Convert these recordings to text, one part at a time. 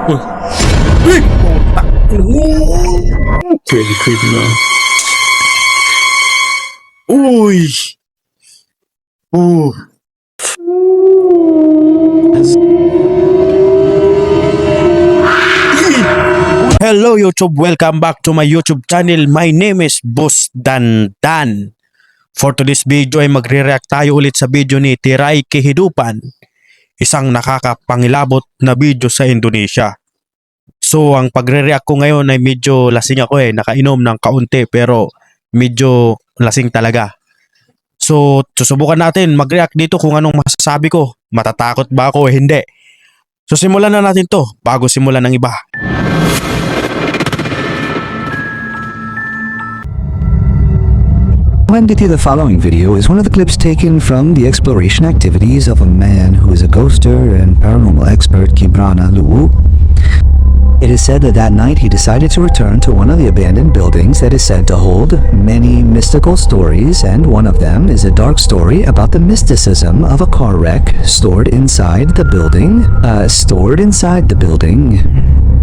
Uy! Crazy creepy na. Uy! Hello YouTube! Welcome back to my YouTube channel. My name is Boss Dandan. For today's video ay magre-react tayo ulit sa video ni Tiray Kehidupan, isang nakakapangilabot na video sa Indonesia. So ang pagre-react ko ngayon ay medyo lasing ako nakainom ng kaunti pero medyo lasing talaga. So susubukan natin mag-react dito kung anong masasabi ko. Matatakot ba ako o hindi? So simulan na natin to bago simulan ng iba. The following video is one of the clips taken from the exploration activities of a man who is a ghoster and paranormal expert, Kibrana Luwu. It is said that that night he decided to return to one of the abandoned buildings that is said to hold many mystical stories, and one of them is a dark story about the mysticism of a car wreck stored inside the building.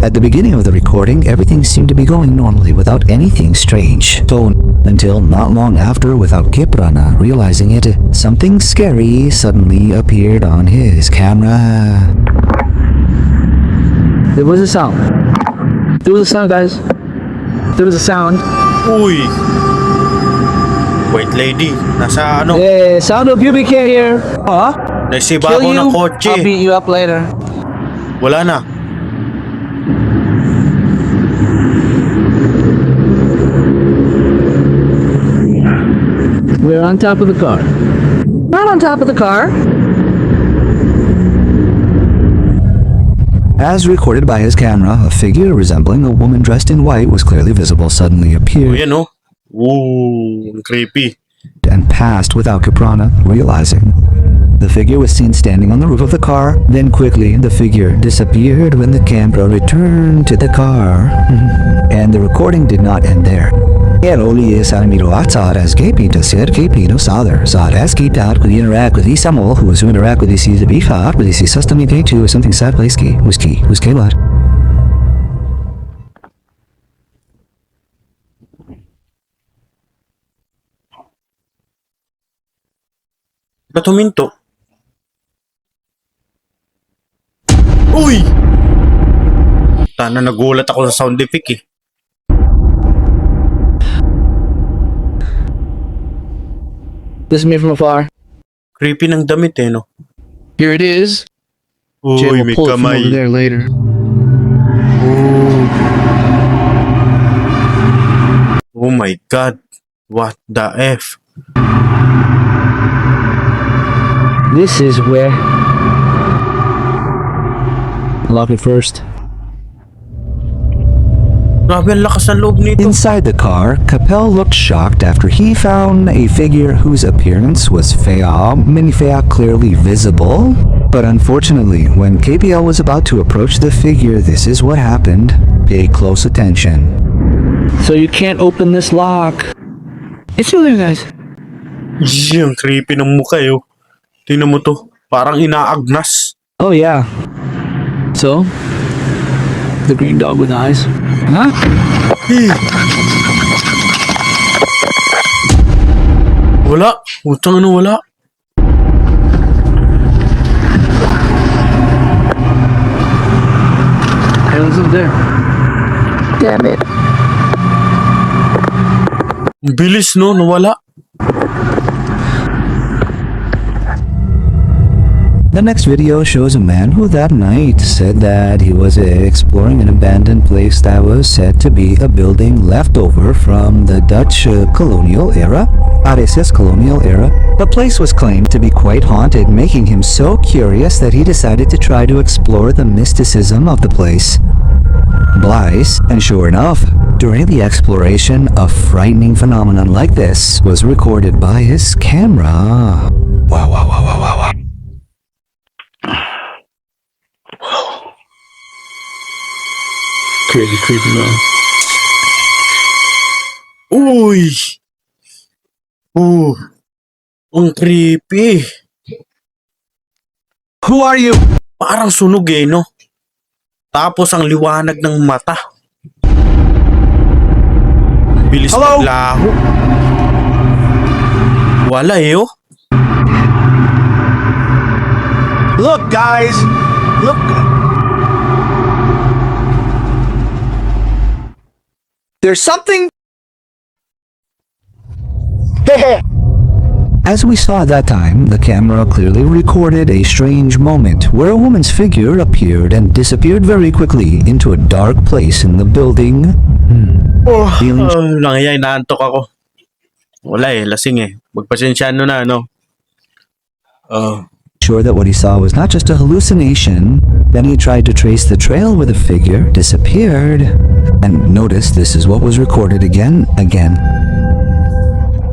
At the beginning of the recording, everything seemed to be going normally without anything strange. So, until not long after, without Kibrana realizing it, something scary suddenly appeared on his camera. There was a sound. There was a sound, guys. There was a sound. Uy! Wait lady, nasa ano? Yeah, sound of pubic hair here. Huh? Nasiba ako ng kotse. I'll beat you up later. Wala na. We're on top of the car. Not on top of the car. As recorded by his camera, a figure resembling a woman dressed in white was clearly visible suddenly appeared Yan o. Ooh, creepy. and passed without Kibrana realizing. The figure was seen standing on the roof of the car, then quickly the figure disappeared when the camera returned to the car. And the recording did not end there. Oli Salamiro Atsar as KP to Sir KP no Sather, Sad as Kitat could interact with Isamol, who was to interact with this Bihar, with this system to or something sad whiskey, what? Ba't huminto? Uy! Tana, nagulat ako sa sound effect This is me from afar. Creepy ng damit no? Here it is. Jay Uy, will may pull it from over kamay. there later. Oh my God. What the F? This is where. Lock it first. Grabe ang lakas ng loob nito. Inside the car, Capel looked shocked after he found a figure whose appearance was clearly visible. But unfortunately, when KPL was about to approach the figure, this is what happened. Pay close attention. So you can't open this lock. It's still there, guys. Ang creepy ng mukha Tingnan mo to. Parang inaagnas. Oh yeah. So, the green dog with eyes. Huh? Wala. Utang wala. It wasn't there. Damn it. Ang bilis nawala. The next video shows a man who that night said that he was exploring an abandoned place that was said to be a building left over from the Dutch colonial era. Colonial era. The place was claimed to be quite haunted, making him so curious that he decided to try to explore the mysticism of the place. Blice, and sure enough, during the exploration, a frightening phenomenon like this was recorded by his camera. Wow. Crazy creepy na. Uy! Ang creepy. Who are you? Parang sunog no? Tapos ang liwanag ng mata. Bilis Hello? maglaho. Wala eh oh. Look, guys! Look! There's something... As we saw at that time, the camera clearly recorded a strange moment where a woman's figure appeared and disappeared very quickly into a dark place in the building. Feeling Nangyayay, naantok ako. Wala eh, lasing eh. Magpasensyano na, ano? sure that what he saw was not just a hallucination, then he tried to trace the trail where the figure disappeared. And notice this is what was recorded again.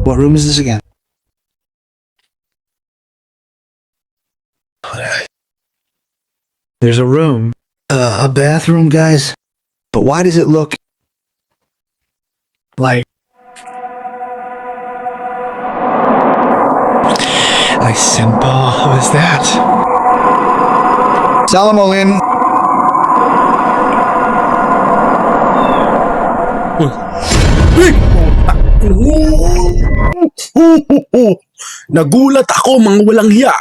What room is this again? There's a room. A bathroom, guys. But why does it look... like... I simple. Who is that? Salamolin. Nagulat ako, mga walang hiya.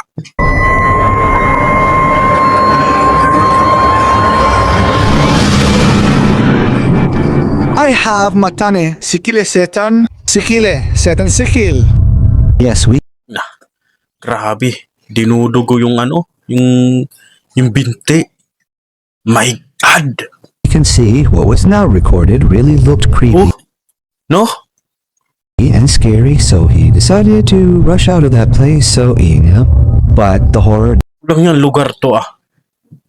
I have matane. Sikile setan. Sikile. Setan sikil. Yes, we Grabe, dinudugo yung ano, yung binti. My God! can see what was now recorded really looked creepy Oh, no? and scary, so he decided to rush out of that place. But the horror Walang yan lugar to ah.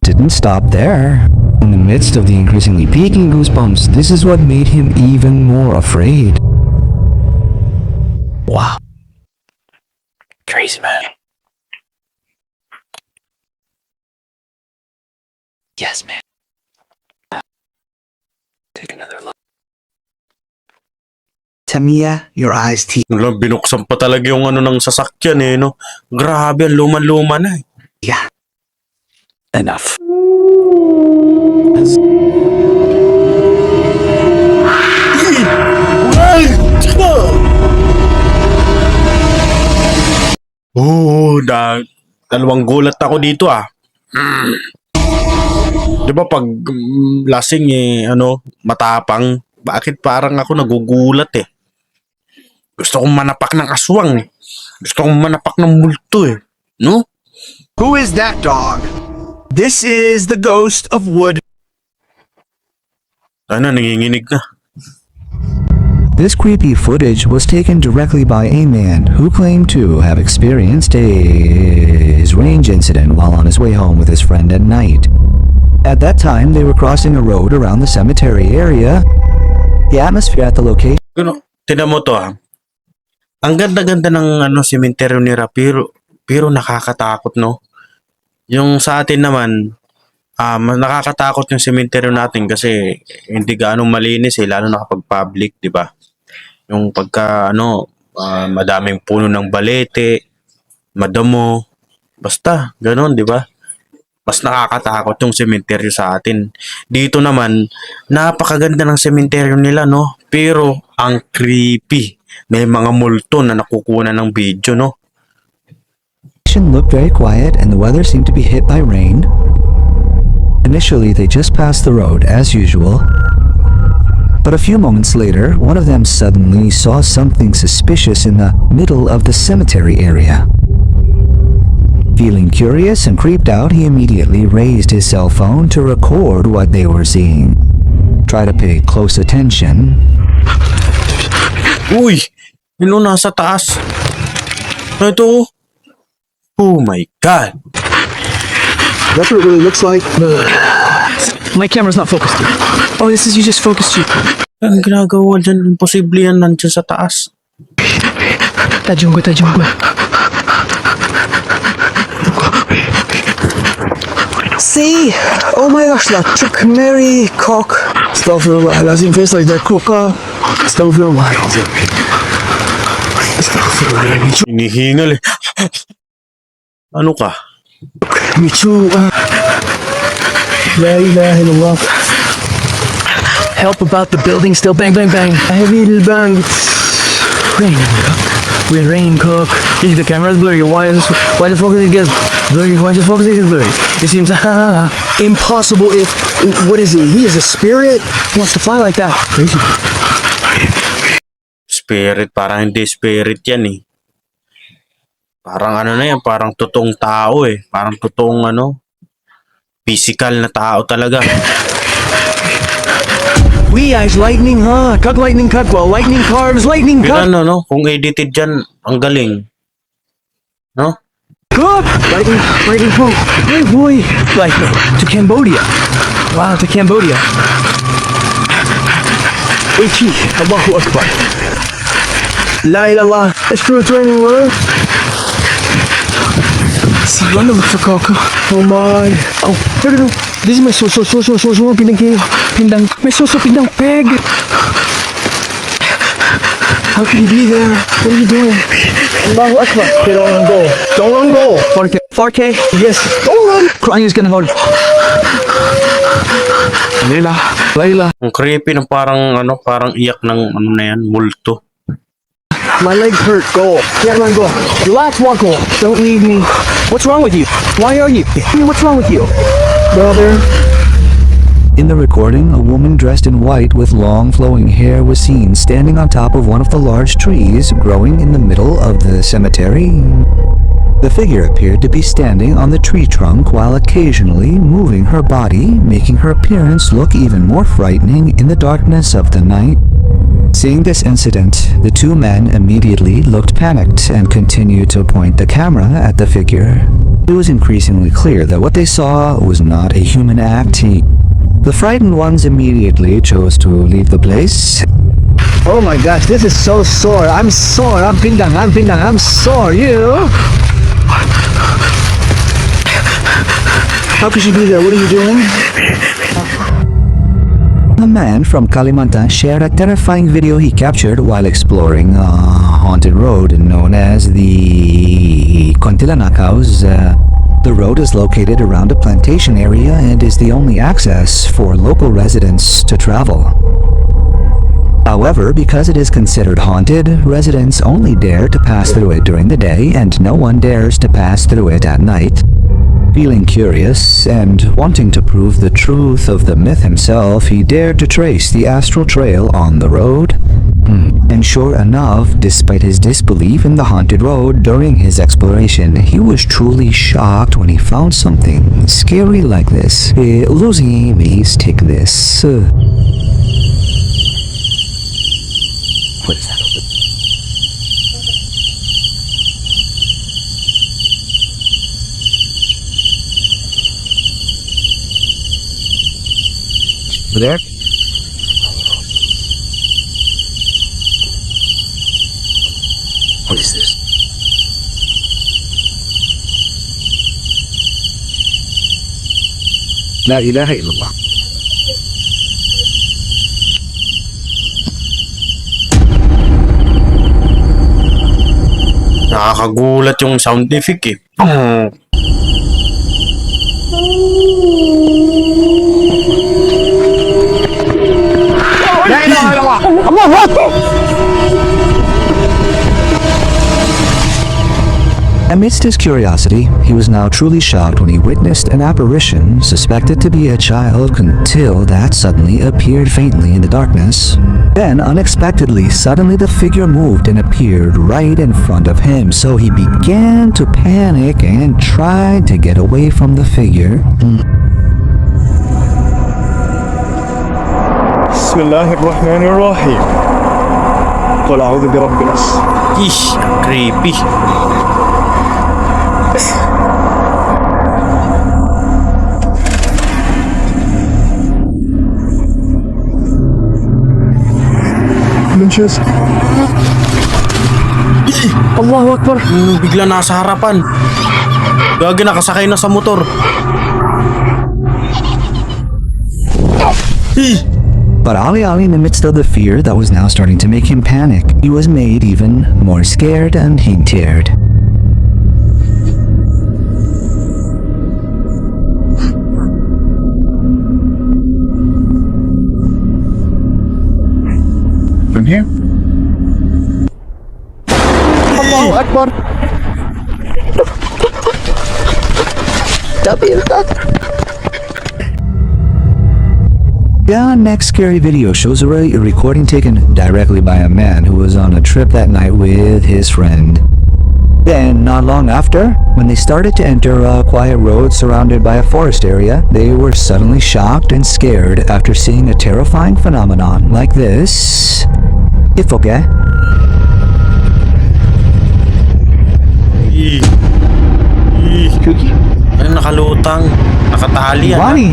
didn't stop there. In the midst of the increasingly peaking goosebumps, this is what made him even more afraid. Wow. Crazy, man. Yes, man. Take another look. Tamiya, your eyes, Wala, binuksan pa talaga yung ano ng sasakyan eh, no? Grabe, ang luma-luma na eh. Yeah. Enough. Dalawang gulat ako dito ah. Di ba pag lasing eh, ano, matapang, bakit parang ako nagugulat eh? Gusto kong manapak ng aswang eh. Gusto kong manapak ng multo eh. No? Who is that dog? This is the ghost of Wood. Ano, nanginginig na. This creepy footage was taken directly by a man who claimed to have experienced a range incident while on his way home with his friend at night. At that time, they were crossing a road around the cemetery area. The atmosphere at the location Ano, tinan mo to ah. Ang ganda-ganda ng ano, sementeryo nila pero nakakatakot no. Yung sa atin naman, nakakatakot yung sementeryo natin kasi hindi gaano malinis eh, lalo na kapag public, di ba? Yung pagka ano, madaming puno ng balete, madamo, basta, ganon, di ba? Mas nakakatakot yung sementeryo sa atin. Dito naman, napakaganda ng sementeryo nila, no? Pero, ang creepy. May mga multo na nakukuha ng video, no? looked very quiet and the weather seemed to be hit by rain. Initially, they just passed the road as usual. But a few moments later, one of them suddenly saw something suspicious in the middle of the cemetery area. Feeling curious and creeped out, he immediately raised his cell phone to record what they were seeing. Try to pay close attention. Uy! Ano nasa taas? Ito. Oh my God! That's what it really looks like. My camera's not focused. Oh, this is you just focused you. Ang ginagawa dyan, imposible yan nandiyan sa taas. Tajunggo. See? Oh my gosh, that took Mary cock. Astaghfirullah, lazim face like that cook. Astaghfirullah. Astaghfirullah. Hinihingal eh. Ano ka? Michu. La ilaha illallah. Help about the building still. Bang, bang, bang. Heavy bang. Rain, cook. With rain, cook. The camera's blurry. Why the focus gets blurry? Why the focus gets blurry? It seems impossible if... What is he? He is a spirit? He wants to fly like that. Crazy. Spirit, parang hindi spirit yan eh. Parang ano na yan, parang totoong tao eh. Parang totoong physical na tao talaga. We eyes lightning, huh? Cut lightning, cut. Well, lightning carves, lightning cut. Pero kung edited dyan, ang galing. No? Good! Lightning, oh, hey boy! Like, to Cambodia. Wow, to Cambodia. Uchi, Allahu Akbar. La ilallah. It's true, it's raining, what? See, run over for Coco. Oh my. Oh, no. This is my so, pindang, my so, pindang peg. How can you be there? What are you doing? Allahu Akbar. Okay, don't run, go. 4K. Yes. Don't run. Crying is gonna hold. Layla. Ang creepy ng parang iyak ng na yan, multo. My legs hurt. Go. Can't run, go. Relax, walk, go. Don't leave me. What's wrong with you? Why are you? What's wrong with you? Brother. In the recording, a woman dressed in white with long flowing hair was seen standing on top of one of the large trees growing in the middle of the cemetery. The figure appeared to be standing on the tree trunk while occasionally moving her body, making her appearance look even more frightening in the darkness of the night. Seeing this incident, the two men immediately looked panicked and continued to point the camera at the figure. It was increasingly clear that what they saw was not a human act. The frightened ones immediately chose to leave the place. Oh my gosh, this is so sore. I'm sore. I'm pindang. I'm sore. You? How could she be there? What are you doing? A man from Kalimantan shared a terrifying video he captured while exploring a haunted road known as the Contilanakos. The road is located around a plantation area and is the only access for local residents to travel. However, because it is considered haunted, residents only dare to pass through it during the day and no one dares to pass through it at night. Feeling curious and wanting to prove the truth of the myth himself, he dared to trace the astral trail on the road. And sure enough, despite his disbelief in the haunted road during his exploration, he was truly shocked when he found something scary like this. Lucy, please take this. What is that? Over there? What is this? La ilaha illallah. Nakakagulat yung sound effect eh. La ilaha illallah. Allahu Akbar. Amidst his curiosity, he was now truly shocked when he witnessed an apparition suspected to be a child until that suddenly appeared faintly in the darkness. Then, unexpectedly, suddenly the figure moved and appeared right in front of him, so he began to panic and tried to get away from the figure. Bismillahirrahmanirrahim. Qul a'udhu bi rabbin nas. Ish, creepy. Lunches. Allahu Akbar. Bigla nasa harapan. Gagi, nakasakay na sa motor. But Ali, in the midst of the fear that was now starting to make him panic, he was made even more scared and he teared. I'm here. Allahu Akbar. The next scary video shows a recording taken directly by a man who was on a trip that night with his friend. Then, not long after, when they started to enter a quiet road surrounded by a forest area, they were suddenly shocked and scared after seeing a terrifying phenomenon like this. Ifoge. Ano nakalutang? Nakatali yan. Wani.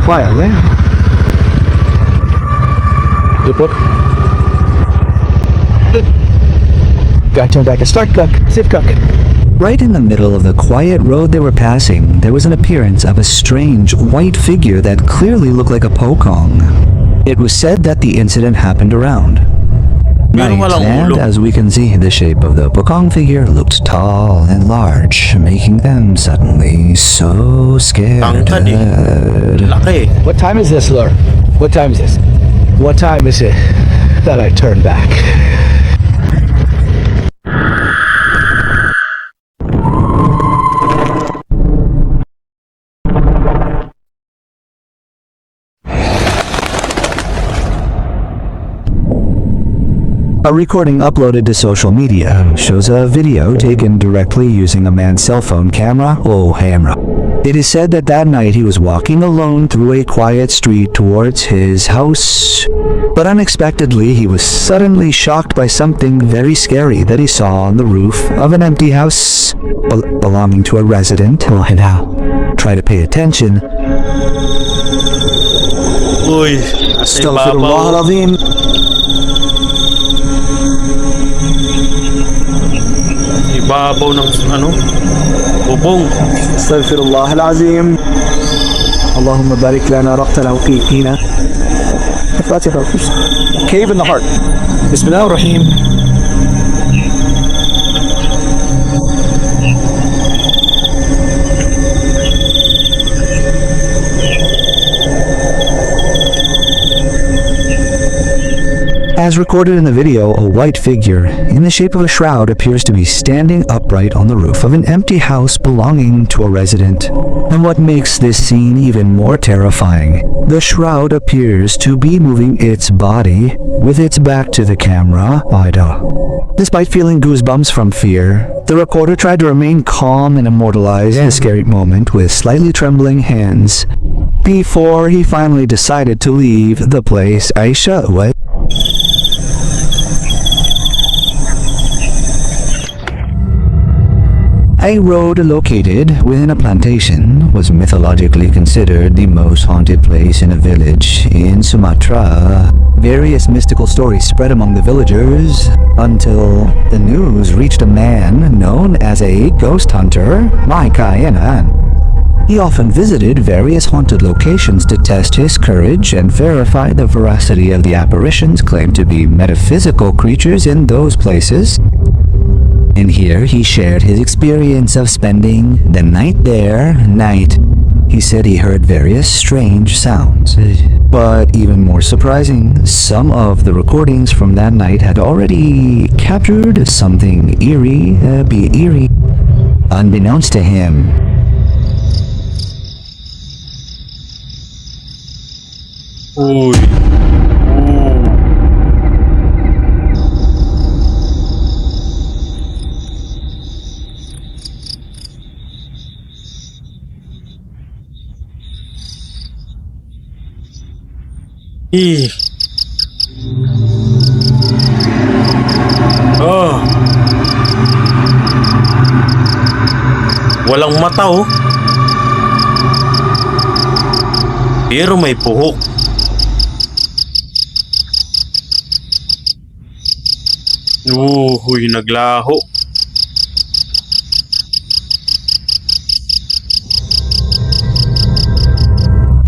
Quiet there. Report. Guy turned back and start cook. Sip cook. Right in the middle of the quiet road they were passing, there was an appearance of a strange white figure that clearly looked like a pokong. It was said that the incident happened around Pero night, walang and ulo. as we can see, the shape of the pokong figure looked tall and large, making them suddenly so scared. Tangkad Laki. What time is this, Lord? What time is this? What time is it that I turn back? A recording uploaded to social media shows a video taken directly using a man's cell phone camera or camera. It is said that that night he was walking alone through a quiet street towards his house, but unexpectedly he was suddenly shocked by something very scary that he saw on the roof of an empty house belonging to a resident. Try to pay attention. Uy, nasa ibabaw. Astaghfirullahalazim. Ibabaw ng bubong. Astaghfirullahalazim. Allahumma barik lana raqtana wa qina. Fatiha. Cave in the heart. Bismillahirrahmanirrahim. As recorded in the video, a white figure in the shape of a shroud appears to be standing upright on the roof of an empty house belonging to a resident. And what makes this scene even more terrifying, the shroud appears to be moving its body with its back to the camera. Despite feeling goosebumps from fear, the recorder tried to remain calm and immortalize the scary moment with slightly trembling hands before he finally decided to leave the place. Aisha, what? A road located within a plantation was mythologically considered the most haunted place in a village in Sumatra. Various mystical stories spread among the villagers until the news reached a man known as a ghost hunter, He often visited various haunted locations to test his courage and verify the veracity of the apparitions claimed to be metaphysical creatures in those places. And here he shared his experience of spending the night there. He said he heard various strange sounds. But even more surprising, some of the recordings from that night had already captured something eerie, unbeknownst to him. Uy. Walang mata pero may puhok. Huy, naglaho.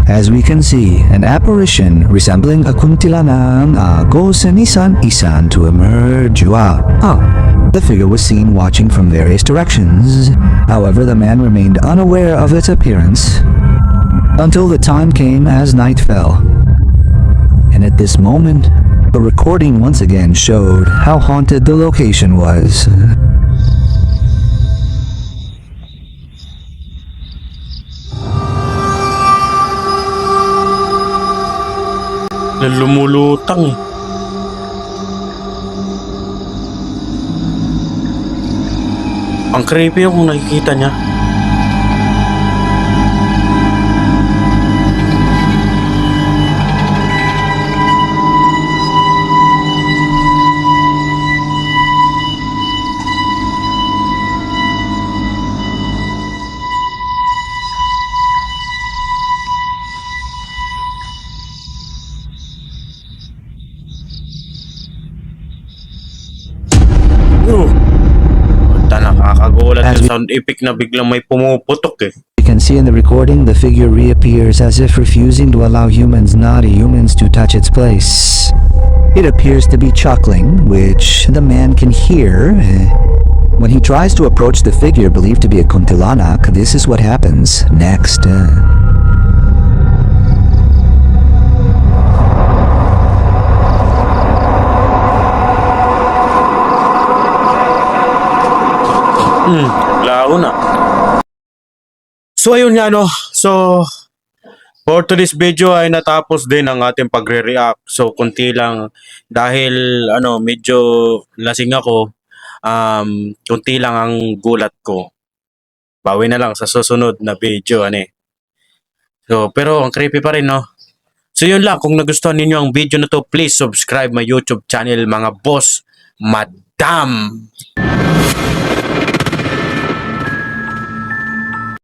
As we can see, an apparition resembling a Contilanakos and isan to emerge. The figure was seen watching from various directions. However, the man remained unaware of its appearance until the time came as night fell. And And at this moment, the recording once again showed how haunted the location was. Lumulutang eh. Ang creepy yung nakikita niya. Nakakagulat yung sound effect na biglang may pumuputok eh. You can see in the recording the figure reappears as if refusing to allow naughty humans to touch its place. It appears to be chuckling, which the man can hear. When he tries to approach the figure believed to be a Contilanak, this is what happens next. Lao na. So ayun nga no. So for today's video ay natapos din ang ating pagre-react. So konti lang dahil medyo lasing ako. Konti lang ang gulat ko. Bawi na lang sa susunod na video So pero ang creepy pa rin no. So yun lang, kung nagustuhan ninyo ang video na to, please subscribe my YouTube channel mga boss, madam.